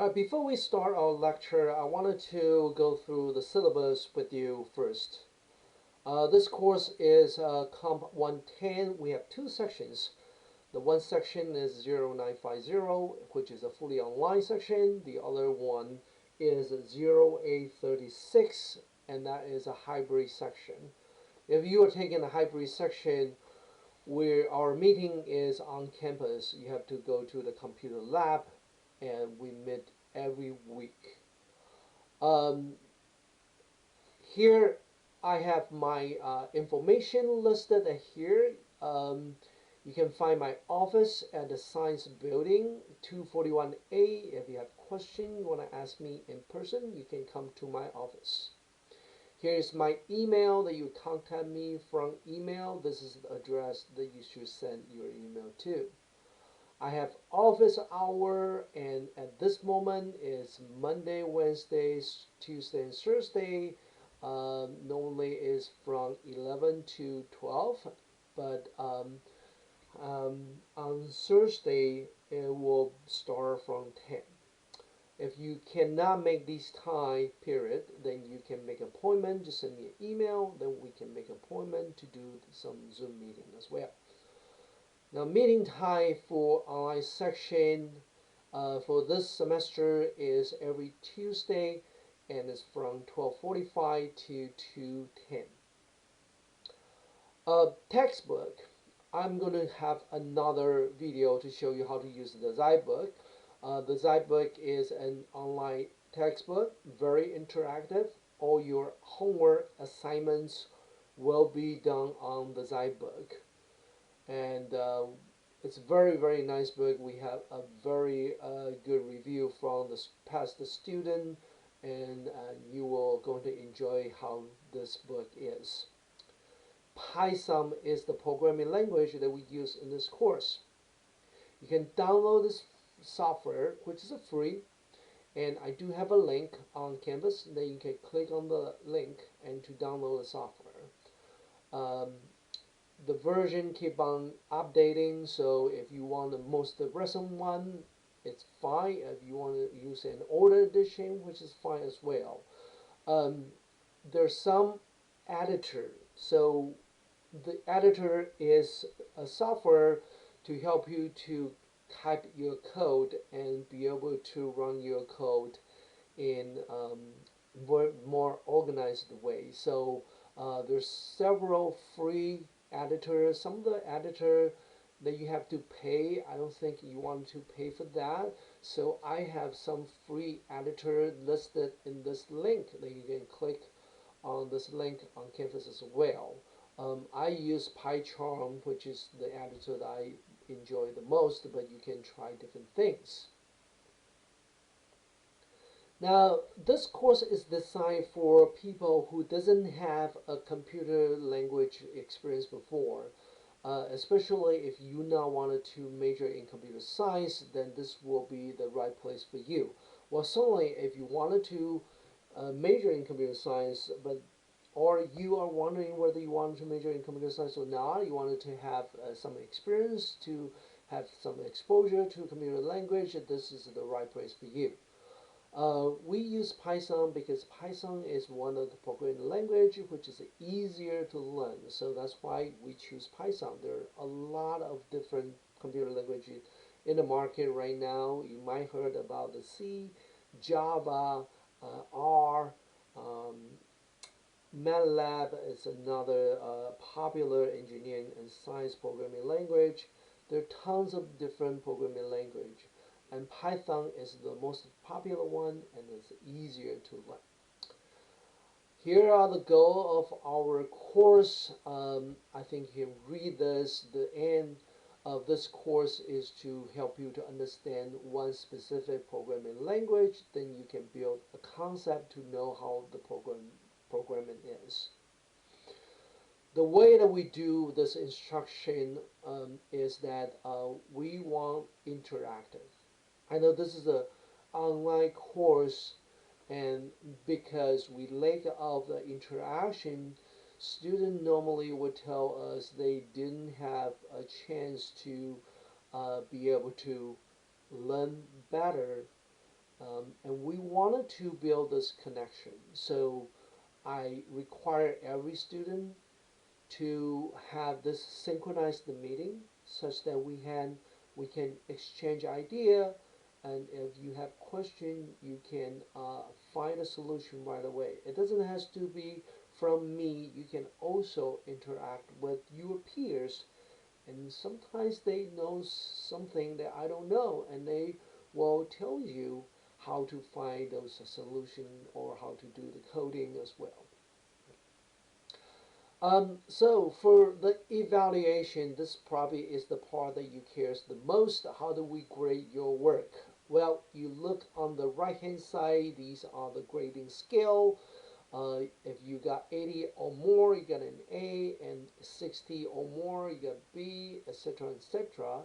Before we start our lecture, I wanted to go through the syllabus with you first. This course is Comp 110. We have two sections. The one section is 0950, which is a fully online section. The other one is 0836, and that is a hybrid section. If you are taking the hybrid section, where our meeting is on campus, you have to go to the computer lab, and we meet every week. Um, Here I have my information listed here. You can find my office at the Science Building, 241A. If you have questions, you want to ask me in person, you can come to my office. Here is my email that you contact me from email. This is the address that you should send your email to. I have office hour, and at this moment it's Monday, Wednesday, Tuesday, and Thursday. Normally is from 11 to 12, but on Thursday it will start from 10. If you cannot make this time period, then you can make an appointment. Just send me an email, then we can make an appointment to do some Zoom meeting as well. Now, meeting time for online section for this semester is every Tuesday, and it's from 12:45 to 2:10. Textbook. I'm going to have another video to show you how to use the Zybook. The Zybook is an online textbook, very interactive. All your homework assignments will be done on the Zybook. And it's a very nice book. We have a very good review from the past student, and you will going to enjoy how this book is. Python is the programming language that we use in this course. You can download this software, which is free, and I do have a link on Canvas that you can click on the link and to download the software. The version keep on updating, so if you want the most recent one, it's fine. If you want to use an older edition, which is fine as well. There's some editor. So the editor is a software to help you to type your code and be able to run your code in more organized way. So there's several free editors. Some of the editor that you have to pay, I don't think you want to pay for that. So I have some free editor listed in this link that you can click on this link on Canvas as well. I use PyCharm, which is the editor that I enjoy the most, but you can try different things. Now, this course is designed for people who doesn't have a computer language experience before. Especially if you now wanted to major in computer science, then this will be the right place for you. Well, certainly if you wanted to major in computer science, but or you are wondering whether you wanted to major in computer science or not, you wanted to have some experience, to have some exposure to computer language, this is the right place for you. We use Python because Python is one of the programming language which is easier to learn. So that's why we choose Python. There are a lot of different computer languages in the market right now. You might heard about the C, Java, R, MATLAB is another popular engineering and science programming language. There are tons of different programming language, and Python is the most popular one and it's easier to learn. Here are the goal of our course. I think you can read this. The end of this course is to help you to understand one specific programming language. Then you can build a concept to know how the programming is. The way that we do this instruction is that we want interactive. I know this is an online course, and because we lack of the interaction, students normally would tell us they didn't have a chance to be able to learn better And we wanted to build this connection. So I require every student to have this synchronized meeting such that we can exchange idea, and if you have question you can find a solution right away. It doesn't have to be from me. You can also interact with your peers, and sometimes they know something that I don't know, and they will tell you how to find those solution or how to do the coding as well. So for the evaluation, this probably is the part that you cares the most. How do we grade your work? Well, you look on the right hand side. These are the grading scale. If you got 80 or more, you get an A, and 60 or more, you get B, etc., etc.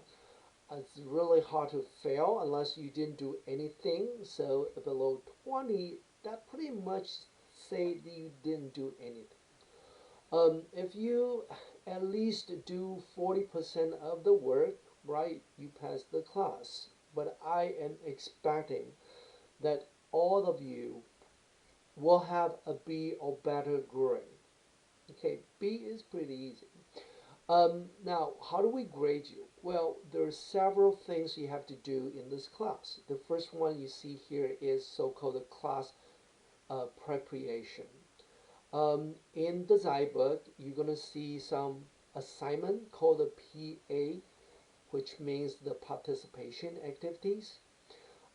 It's really hard to fail unless you didn't do anything. So below 20, that pretty much say that you didn't do anything. If you at least do 40% of the work, right, you pass the class. But I am expecting that all of you will have a B or better grade. Okay, B is pretty easy. Now, how do we grade you? Well, there are several things you have to do in this class. The first one you see here is so-called class preparation. In the Zybook, you're going to see some assignment called the PA, which means the participation activities.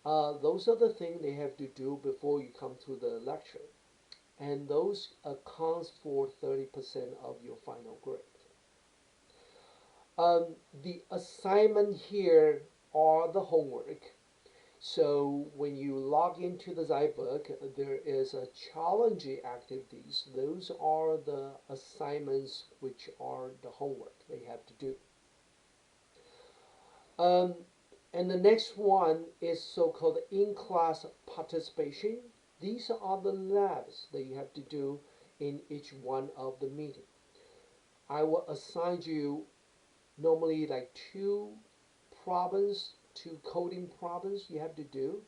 Those are the things they have to do before you come to the lecture. And those accounts for 30% of your final grade. The assignment here are the homework. So when you log into the Zybook, there is a challenging activities. Those are the assignments which are the homework they have to do. Um, and the next one is so-called in-class participation. These are the labs that you have to do in each one of the meeting. I will assign you normally like two coding problems you have to do,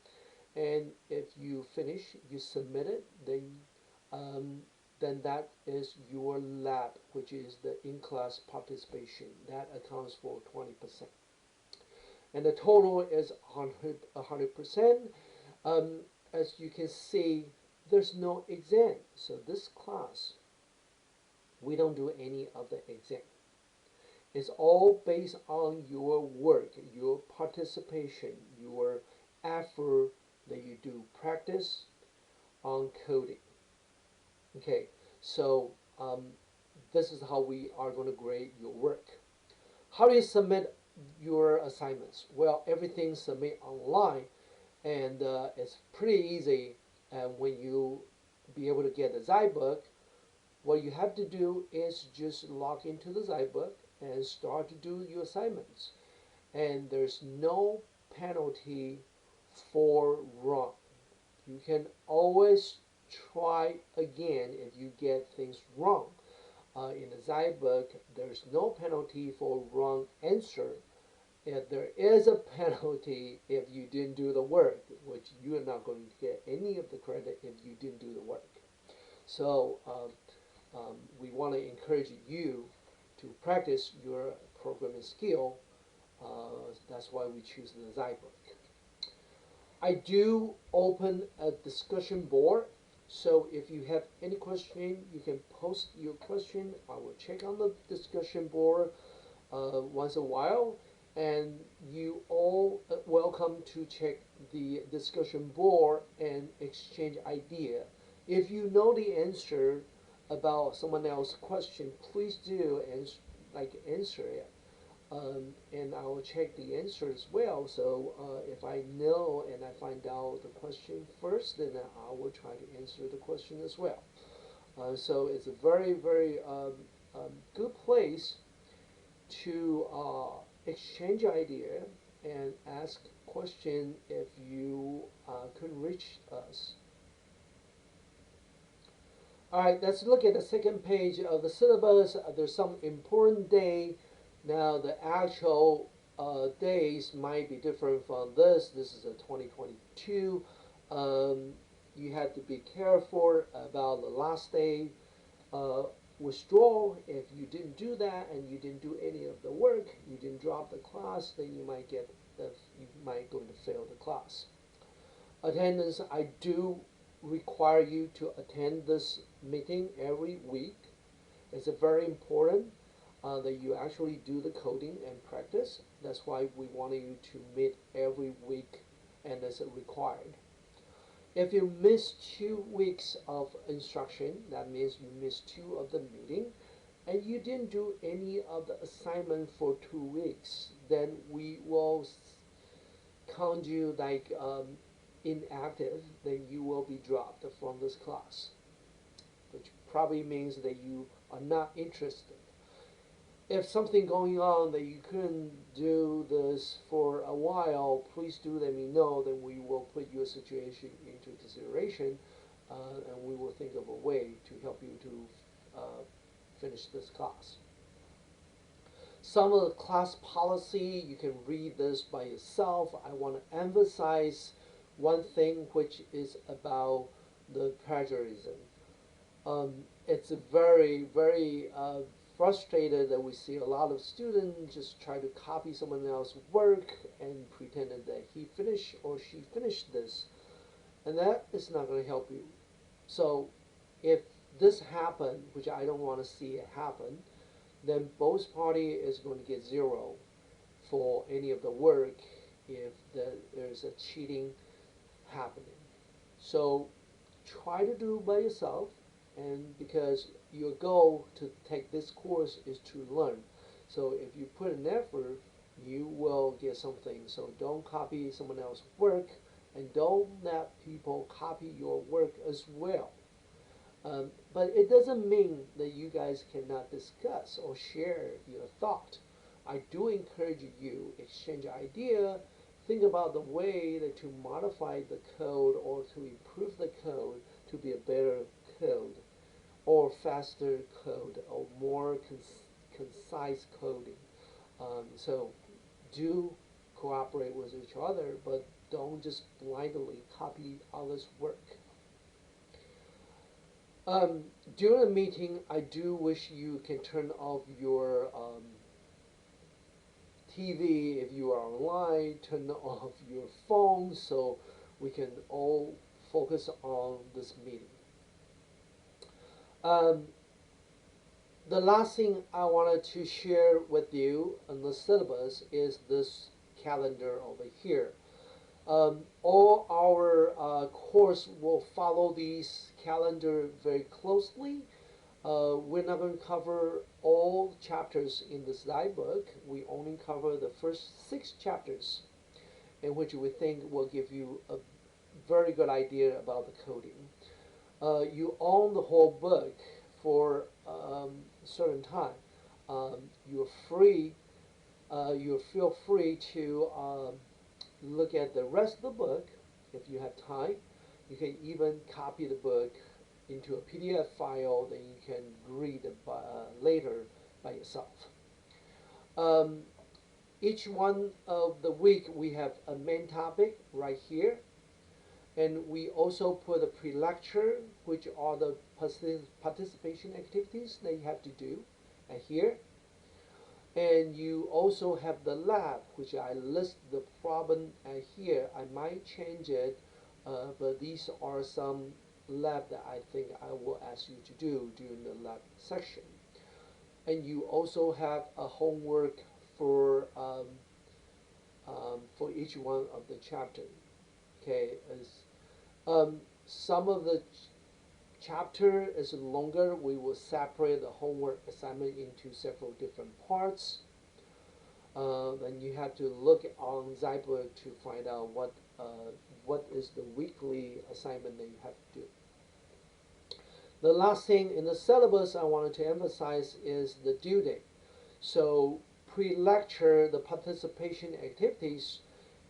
and if you finish, you submit it, then that is your lab, which is the in-class participation. That accounts for 20%. And the total is 100%. As you can see, there's no exam. So this class, we don't do any of the exam. It's all based on your work, your participation, your effort that you do practice on coding. Okay, so this is how we are going to grade your work. How do you submit your assignments? Well, everything's submit online, and it's pretty easy. And when you be able to get the Zybook, what you have to do is just log into the Zybook and start to do your assignments. And there's no penalty for wrong. You can always try again if you get things wrong. In the Zybook, there's no penalty for wrong answer. If there is a penalty if you didn't do the work, which you are not going to get any of the credit if you didn't do the work. So we want to encourage you to practice your programming skill. That's why we choose the Zybook. I do open a discussion board, so if you have any question, you can post your question. I will check on the discussion board once a while, and you all welcome to check the discussion board and exchange idea. If you know the answer about someone else's question, please do answer it. And I will check the answer as well. So if I know and I find out the question first, then I will try to answer the question as well. So it's a very, very good place to exchange idea and ask question if you could reach us. All right, let's look at the second page of the syllabus. There's some important day. Now the actual days might be different from this. This is a 2022 Um, you have to be careful about the last day uh, withdrawal. If you didn't do that and you didn't do any of the work, you didn't drop the class, then you might going to fail the class. Attendance, I do require you to attend this meeting every week. It's very important that you actually do the coding and practice. That's why we want you to meet every week, and it's required. If you miss 2 weeks of instruction, that means you missed 2 of the meeting, and you didn't do any of the assignment for 2 weeks, then we will count you like inactive. Then you will be dropped from this class, which probably means that you are not interested. If something going on that you couldn't do this for a while, please do let me know. Then we will put your situation into consideration, and we will think of a way to help you to finish this class. Some of the class policy, you can read this by yourself. I want to emphasize one thing, which is about the plagiarism. It's very, very frustrated that we see a lot of students just try to copy someone else's work and pretended that he finished or she finished this, and that is not going to help you. So if this happened, which I don't want to see it happen, then both party is going to get zero for any of the work if there's a cheating happening. So try to do by yourself, and because your goal to take this course is to learn. So if you put an effort, you will get something. So don't copy someone else's work, and don't let people copy your work as well. But it doesn't mean that you guys cannot discuss or share your thought. I do encourage you exchange idea, think about the way that to modify the code or to improve the code to be a better code or faster code or more concise coding. So do cooperate with each other, but don't just blindly copy others' work. During a meeting, I do wish you can turn off your TV if you are online, turn off your phone so we can all focus on this meeting. Um, the last thing I wanted to share with you on the syllabus is this calendar over here. All our course will follow these calendar very closely. We're not going to cover all chapters in this guidebook. We only cover the first 6 chapters, in which we think will give you a very good idea about the coding. You own the whole book for a certain time. You're free. You feel free to look at the rest of the book if you have time. You can even copy the book into a PDF file that you can read later by yourself. Each one of the week we have a main topic right here, and we also put a pre-lecture, which are the participation activities that you have to do here. And you also have the lab, which I list the problem here. I might change it, but these are some lab that I think I will ask you to do during the lab section. And you also have a homework for each one of the chapter. Okay, some of the chapter is longer. We will separate the homework assignment into several different parts. Then you have to look on Zybook to find out what is the weekly assignment that you have to do. The last thing in the syllabus I wanted to emphasize is the due date. So pre-lecture, the participation activities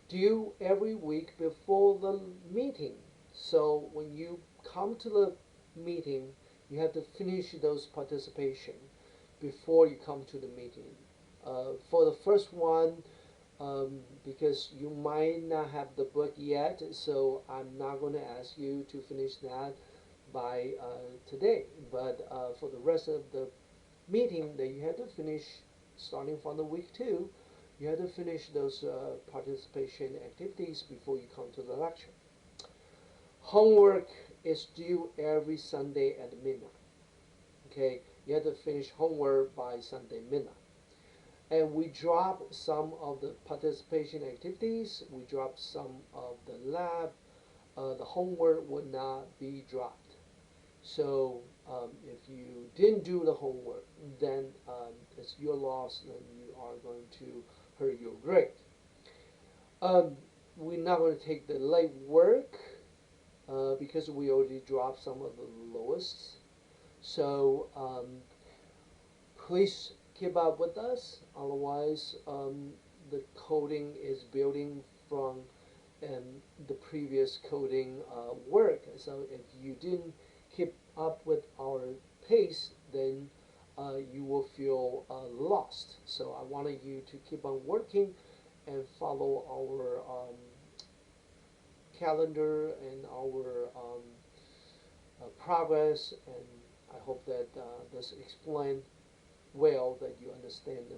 due every week before the meeting. So when you come to the meeting, you have to finish those participation before you come to the meeting. For the first one, because you might not have the book yet, so I'm not going to ask you to finish that by today. But for the rest of the meeting, that you had to finish starting from the week 2, you had to finish those participation activities before you come to the lecture. Homework is due every Sunday at midnight. Okay, you have to finish homework by Sunday midnight. And we drop some of the participation activities, we drop some of the lab, the homework would not be dropped. So if you didn't do the homework, then it's your loss, and you are going to hurt your grade. Um, we're not going to take the light work because we already dropped some of the lowest. So please keep up with us. Otherwise, the coding is building from the previous coding work. So if you didn't keep up with our pace, then you will feel lost. So I wanted you to keep on working and follow our calendar and our progress. And I hope that this explained well, that you understand